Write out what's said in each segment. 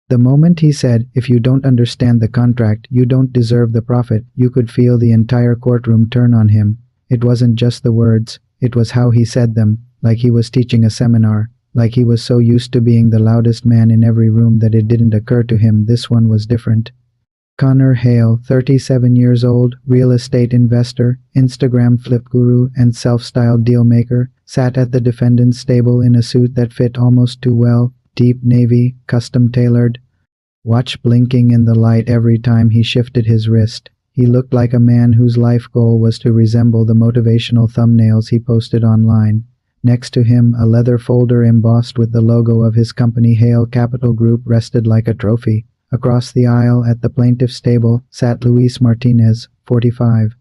The moment he said, "If you don't understand the contract, you don't deserve the profit," you could feel the entire courtroom turn on him. It wasn't just the words, it was how he said them, like he was teaching a seminar, like he was so used to being the loudest man in every room that it didn't occur to him this one was different. Connor Hale, 37 years old, real estate investor, Instagram flip guru, and self-styled dealmaker, sat at the defendant's table in a suit that fit almost too well, deep navy, custom-tailored. Watch blinking in the light every time he shifted his wrist. He looked like a man whose life goal was to resemble the motivational thumbnails he posted online. Next to him, a leather folder embossed with the logo of his company Hale Capital Group rested like a trophy. Across the aisle at the plaintiff's table sat Luis Martinez, 45.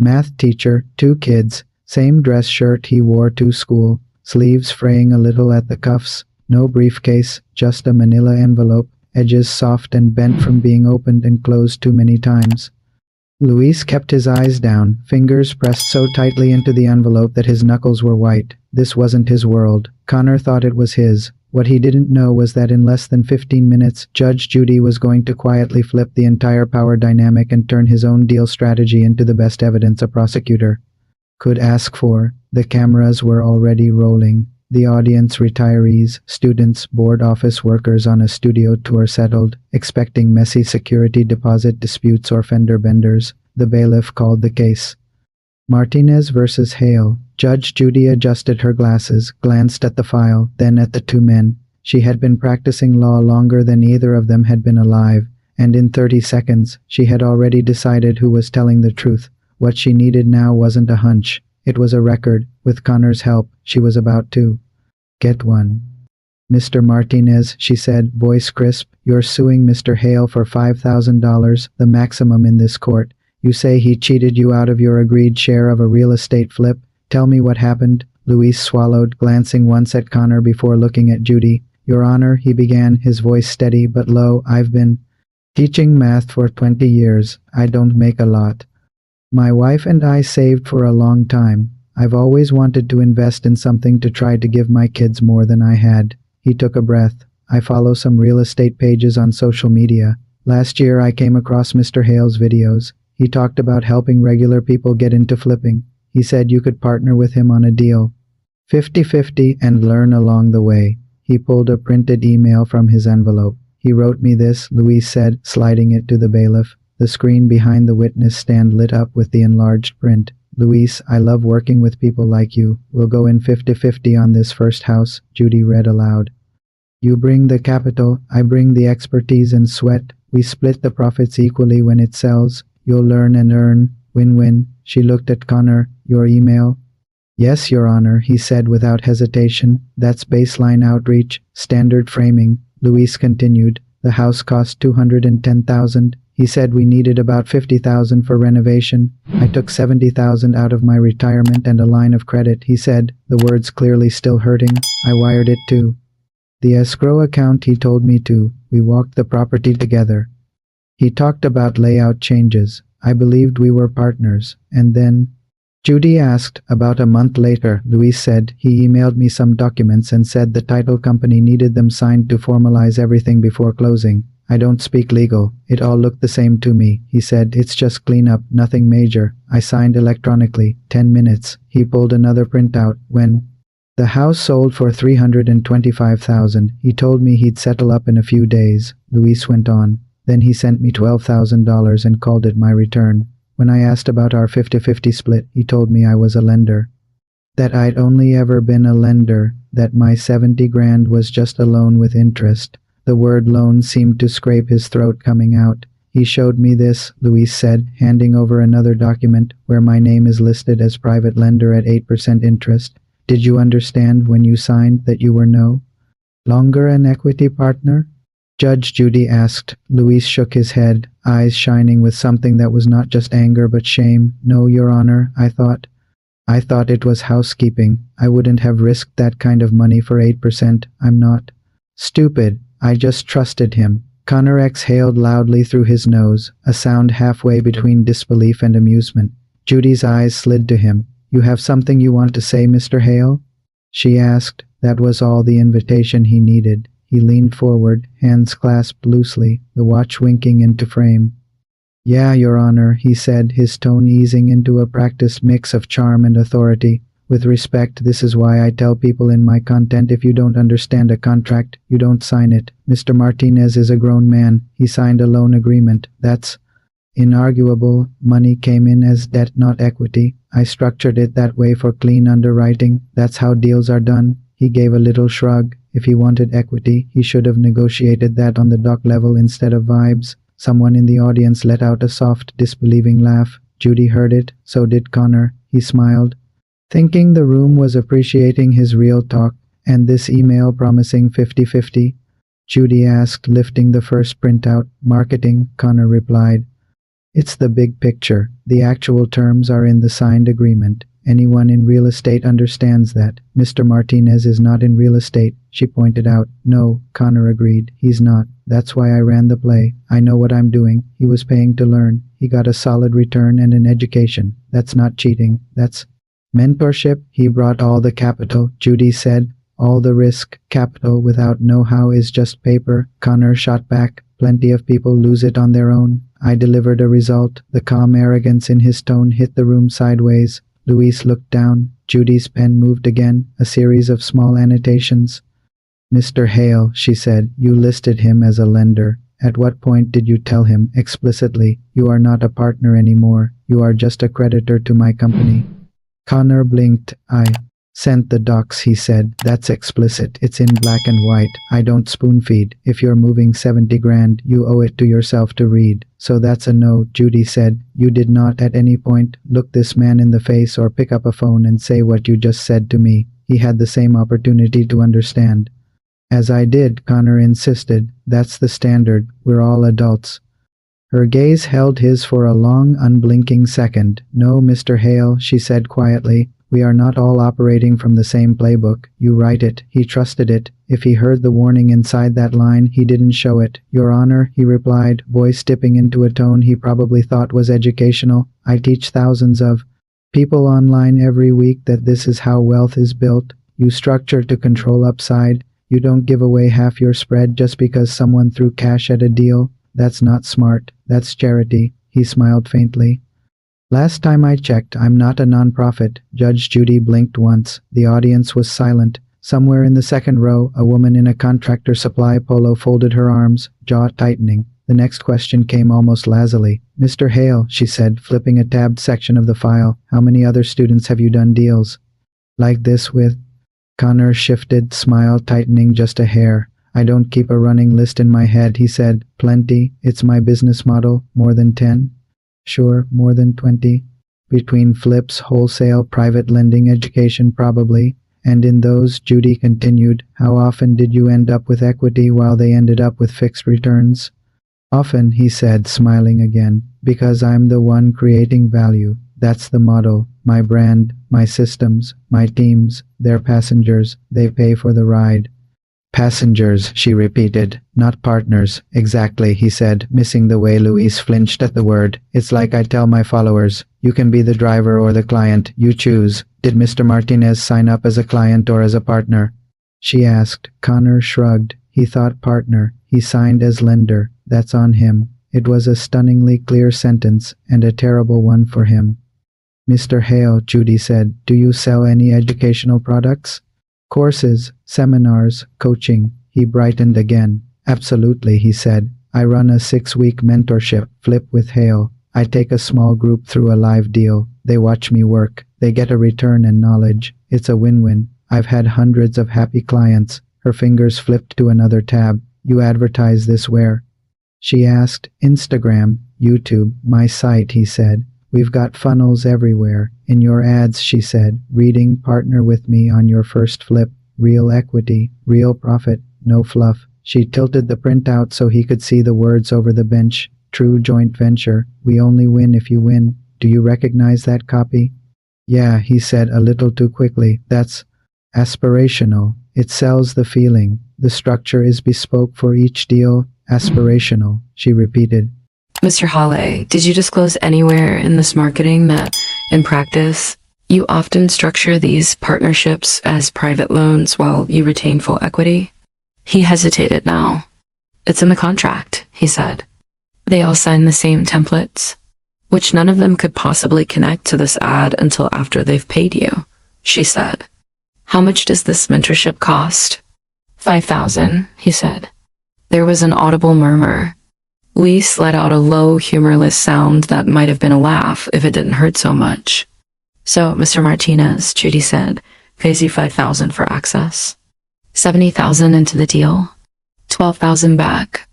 Math teacher, 2 kids, same dress shirt he wore to school, sleeves fraying a little at the cuffs, no briefcase, just a manila envelope, edges soft and bent from being opened and closed too many times. Luis kept his eyes down, fingers pressed so tightly into the envelope that his knuckles were white. This wasn't his world. Connor thought it was his. What he didn't know was that in less than 15 minutes, Judge Judy was going to quietly flip the entire power dynamic and turn his own deal strategy into the best evidence a prosecutor could ask for. The cameras were already rolling. The audience, retirees, students, board office workers on a studio tour settled, expecting messy security deposit disputes or fender benders. The bailiff called the case. Martinez versus Hale. Judge Judy adjusted her glasses, glanced at the file, then at the 2 men. She had been practicing law longer than either of them had been alive, and in 30 seconds, she had already decided who was telling the truth. What she needed now wasn't a hunch. It was a record. With Connor's help, she was about to get one. "Mr. Martinez," she said, voice crisp, "you're suing Mr. Hale for $5,000, the maximum in this court. You say he cheated you out of your agreed share of a real estate flip. Tell me what happened." Luis swallowed, glancing once at Connor before looking at Judy. "Your Honor," he began, his voice steady but low, "I've been teaching math for 20 years. I don't make a lot. My wife and I saved for a long time. I've always wanted to invest in something to try to give my kids more than I had." He took a breath. "I follow some real estate pages on social media. Last year I came across Mr. Hale's videos. He talked about helping regular people get into flipping. He said you could partner with him on a deal. 50-50 and learn along the way." He pulled a printed email from his envelope. "He wrote me this," Luis said, sliding it to the bailiff. The screen behind the witness stand lit up with the enlarged print. "Luis, I love working with people like you. We'll go in 50-50 on this first house," Judy read aloud. "You bring the capital, I bring the expertise and sweat. We split the profits equally when it sells. You'll learn and earn. Win-win." She looked at Connor. "Your email?" "Yes, Your Honor," he said without hesitation. "That's baseline outreach, standard framing." Luis continued. "The house cost $210,000. He said we needed about $50,000 for renovation. I took $70,000 out of my retirement and a line of credit," he said, the words clearly still hurting. "I wired it to the escrow account he told me to. We walked the property together. He talked about layout changes. I believed we were partners. And then..." Judy asked. "About a month later," Luis said, "he emailed me some documents and said the title company needed them signed to formalize everything before closing. I don't speak legal. It all looked the same to me," he said. "It's just cleanup, nothing major. I signed electronically. 10 minutes. He pulled another printout. "When the house sold for $325,000, he told me he'd settle up in a few days," Luis went on. "Then he sent me $12,000 and called it my return. When I asked about our 50-50 split, he told me I was a lender. That I'd only ever been a lender, that my 70 grand was just a loan with interest." The word loan seemed to scrape his throat coming out. "He showed me this," Luis said, handing over another document, "where my name is listed as private lender at 8% interest. Did you understand when you signed that you were no longer an equity partner?" Judge Judy asked. Luis shook his head, eyes shining with something that was not just anger but shame. "No, Your Honor, I thought it was housekeeping. I wouldn't have risked that kind of money for 8%. I'm not stupid. I just trusted him." Connor exhaled loudly through his nose, a sound halfway between disbelief and amusement. Judy's eyes slid to him. "You have something you want to say, Mr. Hale?" she asked. That was all the invitation he needed. He leaned forward, hands clasped loosely, the watch winking into frame. "Yeah, Your Honor," he said, his tone easing into a practiced mix of charm and authority. "With respect, this is why I tell people in my content, if you don't understand a contract, you don't sign it. Mr. Martinez is a grown man. He signed a loan agreement. That's inarguable. Money came in as debt, not equity. I structured it that way for clean underwriting. That's how deals are done." He gave a little shrug. If he wanted equity, he should have negotiated that on the dock level instead of vibes. Someone in the audience let out a soft, disbelieving laugh. Judy heard it. So did Connor. He smiled, thinking the room was appreciating his real talk. "And this email promising 50-50? Judy asked, lifting the first printout. "Marketing," Connor replied. "It's the big picture. The actual terms are in the signed agreement. Anyone in real estate understands that. Mr. Martinez is not in real estate," she pointed out. "No," Connor agreed. "He's not. That's why I ran the play. I know what I'm doing." He was paying to learn. He got a solid return and an education. That's not cheating. That's mentorship. "He brought all the capital," Judy said. "All the risk. Capital without know-how is just paper," Connor shot back. "Plenty of people lose it on their own. I delivered a result." The calm arrogance in his tone hit the room sideways. Luis looked down. Judy's pen moved again, a series of small annotations. "Mr. Hale," she said, "you listed him as a lender. At what point did you tell him, explicitly, you are not a partner anymore? You are just a creditor to my company?" Connor blinked. "I sent the docs," he said. "That's explicit. It's in black and white. I don't spoon feed. If you're moving 70 grand, you owe it to yourself to read." "So that's a no," Judy said. "You did not at any point look this man in the face or pick up a phone and say what you just said to me. He had the same opportunity to understand." "As I did," Connor insisted. "That's the standard. We're all adults." Her gaze held his for a long, unblinking second. "No, Mr. Hale," she said quietly. "We are not all operating from the same playbook. You write it." He trusted it. If he heard the warning inside that line, he didn't show it. "Your Honor," he replied, voice dipping into a tone he probably thought was educational. "I teach thousands of people online every week that this is how wealth is built. You structure to control upside. You don't give away half your spread just because someone threw cash at a deal. That's not smart. That's charity." He smiled faintly. "Last time I checked, I'm not a nonprofit." Judge Judy blinked once. The audience was silent. Somewhere in the second row, a woman in a Contractor Supply polo folded her arms, jaw tightening. The next question came almost lazily. "Mr. Hale," she said, flipping a tabbed section of the file, "how many other students have you done deals like this with?" Connor shifted, smile tightening just a hair. "I don't keep a running list in my head," he said. "Plenty. It's my business model. More than 10? Sure, more than 20. Between flips, wholesale, private lending, education, probably." "And in those," Judy continued, "how often did you end up with equity while they ended up with fixed returns?" "Often," he said, smiling again, "because I'm the one creating value. That's the model. My brand, my systems, my teams, they're passengers. They pay for the ride." "Passengers," she repeated, "not partners." "Exactly," he said, missing the way Luis flinched at the word. "It's like I tell my followers, you can be the driver or the client. You choose." "Did Mr. Martinez sign up as a client or as a partner?" she asked. Connor shrugged. He thought partner. He signed as lender. That's on him. It was a stunningly clear sentence, and a terrible one for him. "Mr. Hale," Judy said, "do you sell any educational products? Courses, seminars, coaching?" He brightened again. "Absolutely," he said. "I run a 6-week mentorship, Flip with Hale. I take a small group through a live deal. They watch me work. They get a return and knowledge. It's a win-win. I've had hundreds of happy clients." Her fingers flipped to another tab. "You advertise this where?" she asked. "Instagram, YouTube, my site," he said. "We've got funnels everywhere. In your ads," she said, "reading, partner with me on your first flip. Real equity, real profit, no fluff." She tilted the printout so he could see the words over the bench. "True joint venture. We only win if you win. Do you recognize that copy?" "Yeah," he said a little too quickly. "That's aspirational. It sells the feeling. The structure is bespoke for each deal. Aspirational," she repeated. Mr. Hale, did you disclose anywhere in this marketing that, in practice, you often structure these partnerships as private loans while you retain full equity? He hesitated now. It's in the contract, he said. They all signed the same templates, which none of them could possibly connect to this ad until after they've paid you, she said. How much does this mentorship cost? 5,000, he said. There was an audible murmur. Lise let out a low, humorless sound that might have been a laugh if it didn't hurt so much. So, Mr. Martinez, Judy said, pays you 5,000 for access. 70,000 into the deal. 12,000 back.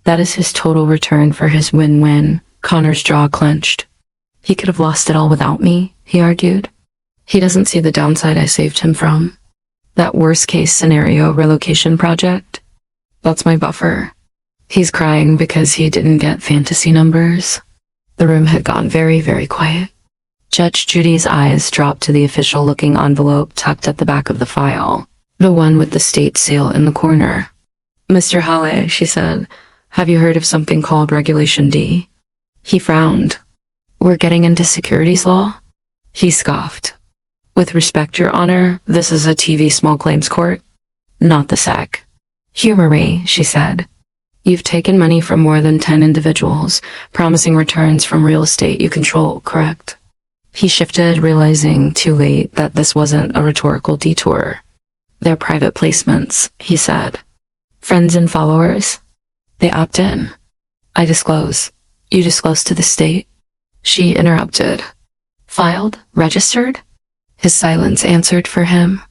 That is his total return for his win-win. Connor's jaw clenched. He could have lost it all without me, he argued. He doesn't see the downside I saved him from. That worst-case scenario relocation project. That's my buffer. He's crying because he didn't get fantasy numbers. The room had gone very, very quiet. Judge Judy's eyes dropped to the official-looking envelope tucked at the back of the file, the one with the state seal in the corner. Mr. Halle, she said, have you heard of something called Regulation D? He frowned. We're getting into securities law? He scoffed. With respect, Your Honor, this is a TV small claims court, not the SEC. Humor me, she said. You've taken money from more than 10 individuals, promising returns from real estate you control, correct? He shifted, realizing too late that this wasn't a rhetorical detour. They're private placements, he said. Friends and followers? They opt in. I disclose. You disclose to the state? She interrupted. Filed? Registered? His silence answered for him.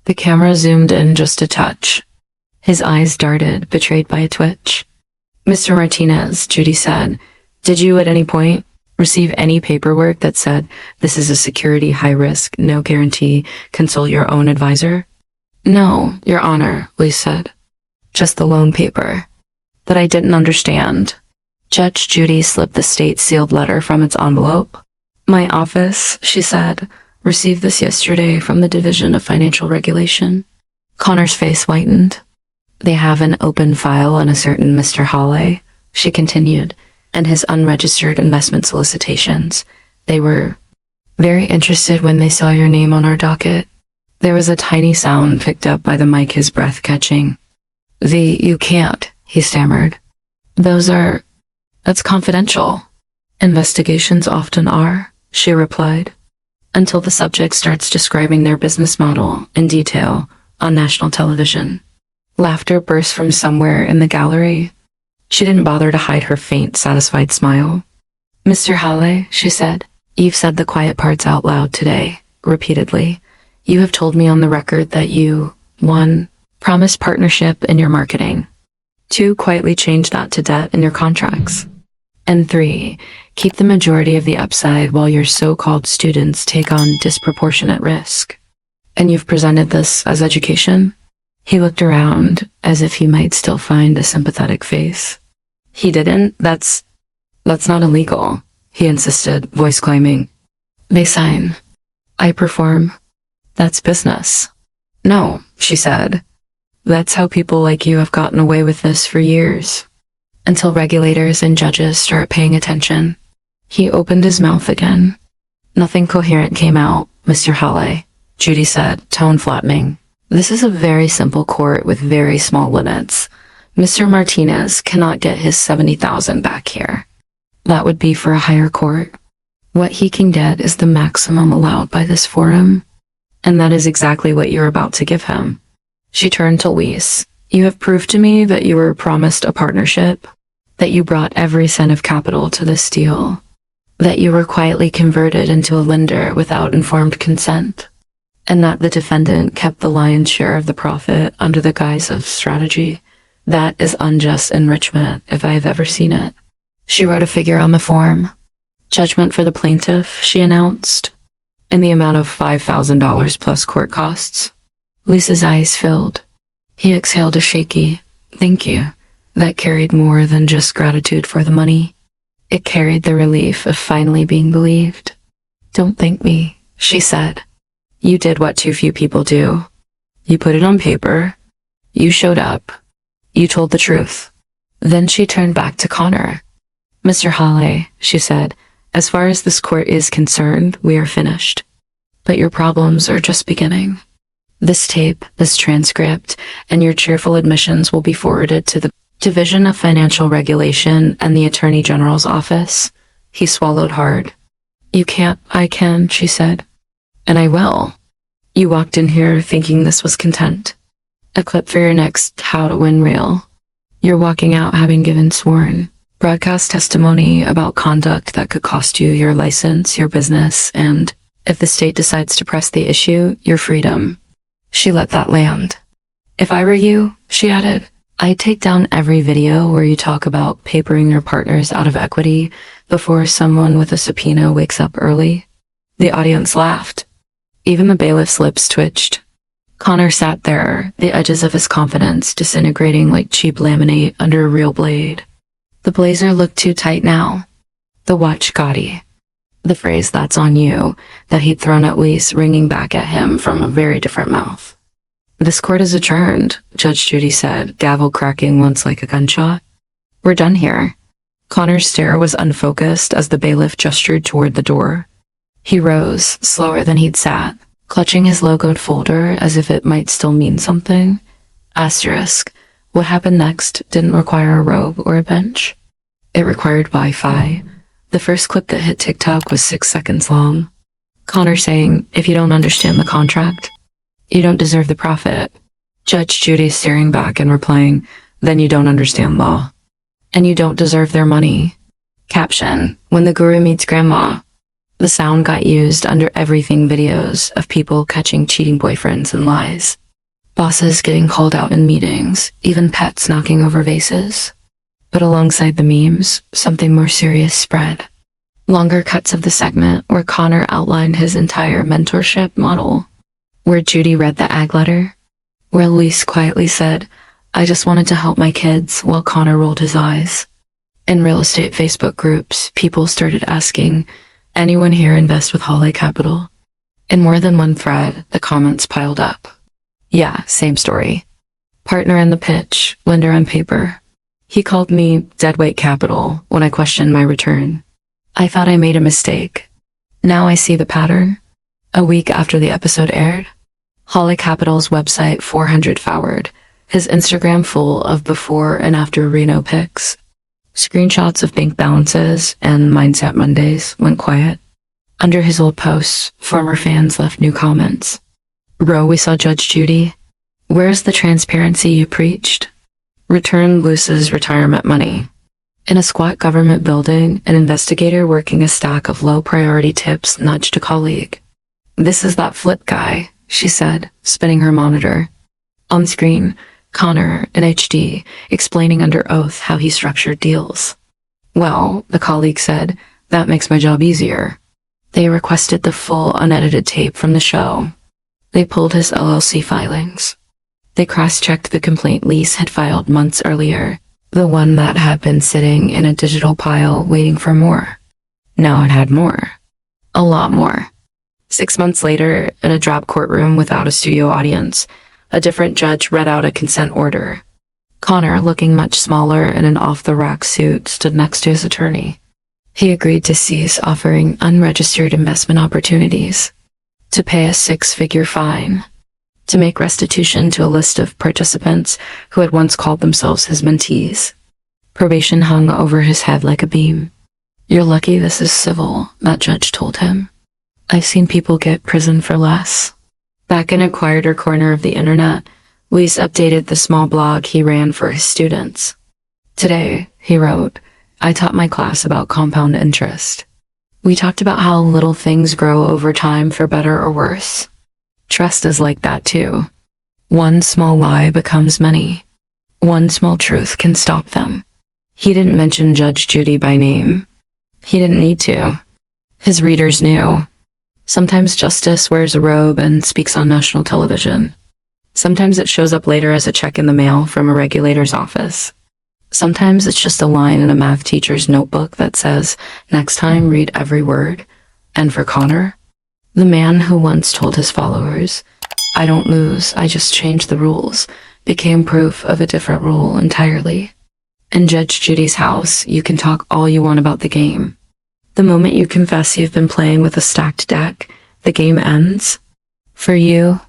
The camera zoomed in just a touch. His eyes darted, betrayed by a twitch. Mr. Martinez, Judy said, did you at any point receive any paperwork that said this is a security high risk, no guarantee, consult your own advisor? No, Your Honor, Lise said. Just the loan paper. That I didn't understand. Judge Judy slipped the state-sealed letter from its envelope. My office, she said, received this yesterday from the Division of Financial Regulation. Connor's face whitened. They have an open file on a certain Mr. Halle, she continued, and his unregistered investment solicitations. They were very interested when they saw your name on our docket. There was a tiny sound picked up by the mic, his breath catching. You can't, he stammered. That's confidential. Investigations often are, she replied, until the subject starts describing their business model in detail on national television. Laughter burst from somewhere in the gallery. She didn't bother to hide her faint, satisfied smile. Mr. Halle, she said, you've said the quiet parts out loud today, repeatedly. You have told me on the record that you, 1, promised partnership in your marketing. 2, quietly change that to debt in your contracts. And 3, keep the majority of the upside while your so-called students take on disproportionate risk. And you've presented this as education? He looked around as if he might still find a sympathetic face. He didn't. That's not illegal, he insisted, voice claiming. They sign. I perform. That's business. No, she said. That's how people like you have gotten away with this for years. Until regulators and judges start paying attention. He opened his mouth again. Nothing coherent came out, Mr. Halle, Judy said, tone flattening. This is a very simple court with very small limits. Mr. Martinez cannot get his 70,000 back here. That would be for a higher court. What he can get is the maximum allowed by this forum. And that is exactly what you're about to give him. She turned to Lise. You have proved to me that you were promised a partnership, that you brought every cent of capital to this deal, that you were quietly converted into a lender without informed consent, and that the defendant kept the lion's share of the profit under the guise of strategy. That is unjust enrichment, if I have ever seen it. She wrote a figure on the form. Judgment for the plaintiff, she announced, in the amount of $5,000 plus court costs. Lisa's eyes filled. He exhaled a shaky, thank you, that carried more than just gratitude for the money. It carried the relief of finally being believed. Don't thank me, she said. You did what too few people do. You put it on paper. You showed up. You told the truth. Then she turned back to Connor. Mr. Halle, she said, as far as this court is concerned, we are finished. But your problems are just beginning. This tape, this transcript, and your cheerful admissions will be forwarded to the Division of Financial Regulation and the Attorney General's office. He swallowed hard. You can't, I can, she said. And I will. You walked in here thinking this was content. A clip for your next How to Win reel. You're walking out having given sworn broadcast testimony about conduct that could cost you your license, your business, and, if the state decides to press the issue, your freedom. She let that land. If I were you, she added, I'd take down every video where you talk about papering your partners out of equity before someone with a subpoena wakes up early. The audience laughed. Even the bailiff's lips twitched. Connor sat there, the edges of his confidence disintegrating like cheap laminate under a real blade. The blazer looked too tight now. The watch gaudy. The phrase, that's on you, that he'd thrown at Lise ringing back at him from a very different mouth. This court is adjourned, Judge Judy said, gavel cracking once like a gunshot. We're done here. Connor's stare was unfocused as the bailiff gestured toward the door. He rose, slower than he'd sat, clutching his logoed folder as if it might still mean something. Asterisk. What happened next didn't require a robe or a bench. It required Wi-Fi. The first clip that hit TikTok was 6 seconds long. Connor saying, if you don't understand the contract, you don't deserve the profit. Judge Judy staring back and replying, then you don't understand law. And you don't deserve their money. Caption, when the guru meets grandma. The sound got used under everything videos of people catching cheating boyfriends and lies. Bosses getting called out in meetings, even pets knocking over vases. But alongside the memes, something more serious spread. Longer cuts of the segment where Connor outlined his entire mentorship model. Where Judy read the ag letter. Where Lise quietly said, I just wanted to help my kids, while Connor rolled his eyes. In real estate Facebook groups, people started asking, anyone here invest with Holly Capital? In more than one thread, the comments piled up. Yeah, same story. Partner in the pitch, lender on paper. He called me deadweight capital when I questioned my return. I thought I made a mistake. Now I see the pattern. A week after the episode aired, Holly Capital's website 400 forward, his Instagram full of before and after Reno pics. Screenshots of bank balances and Mindset Mondays went quiet. Under his old posts, former fans left new comments. Bro, we saw Judge Judy. Where's the transparency you preached? Return Luce's retirement money. In a squat government building, an investigator working a stack of low-priority tips nudged a colleague. This is that flip guy, she said, spinning her monitor. On screen, Connor, in HD, explaining under oath how he structured deals. Well, the colleague said, that makes my job easier. They requested the full unedited tape from the show. They pulled his LLC filings. They cross-checked the complaint Lise had filed months earlier, the one that had been sitting in a digital pile waiting for more. Now it had more. A lot more. 6 months later, in a drop courtroom without a studio audience, a different judge read out a consent order. Connor, looking much smaller in an off-the-rack suit, stood next to his attorney. He agreed to cease offering unregistered investment opportunities, to pay a 6-figure fine, to make restitution to a list of participants who had once called themselves his mentees. Probation hung over his head like a beam. You're lucky this is civil, that judge told him. I've seen people get prison for less. Back in a quieter corner of the internet, Lise updated the small blog he ran for his students. Today, he wrote, I taught my class about compound interest. We talked about how little things grow over time for better or worse. Trust is like that too. One small lie becomes many. One small truth can stop them. He didn't mention Judge Judy by name. He didn't need to. His readers knew. Sometimes justice wears a robe and speaks on national television. Sometimes it shows up later as a check in the mail from a regulator's office. Sometimes it's just a line in a math teacher's notebook that says, next time read every word. And for Connor, the man who once told his followers, I don't lose, I just change the rules, became proof of a different rule entirely. In Judge Judy's house, you can talk all you want about the game. The moment you confess you've been playing with a stacked deck, the game ends. For you,